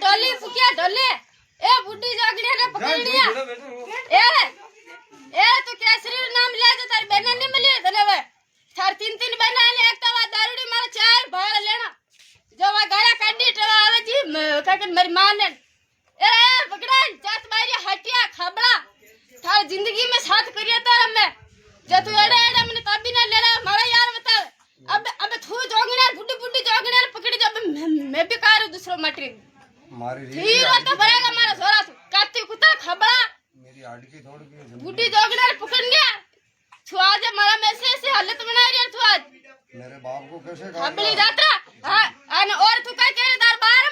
ढोली Fuchsia ढोली ए बुड्ढी जोगड़ी ने पकड़ लिया ए तू केसरी नाम ले तो तारी बहन नहीं मिली तने वे थार तीन बहन आले एक तो दारूडी मारे चार भाड़ लेना जो वा गाड़ा काटी तो आवे जी काकन मेरी मां ने ए पकड़ा जात मारी हटिया खबड़ा थार जिंदगी में साथ करिया तार मैं जो तू एड़े एड़े मने तभी ना ले रहा मारा यार बता अब तू जोगने बुड्ढी जोगने पकड़ी जब मैं भी कार दूसरो मटरी मारी ठीक होता भरेगा मारा सोरा काती कुत्ता खबड़ा मेरी आड़की थोड़ के बुड्ढी जोगने पकड़ गया तू आज हमारा मैसेज से हालत बना रही है तू आज मेरे बाप को कैसे कहा खबड़ी जात्रा हां और तू क्या कह रहा बाहर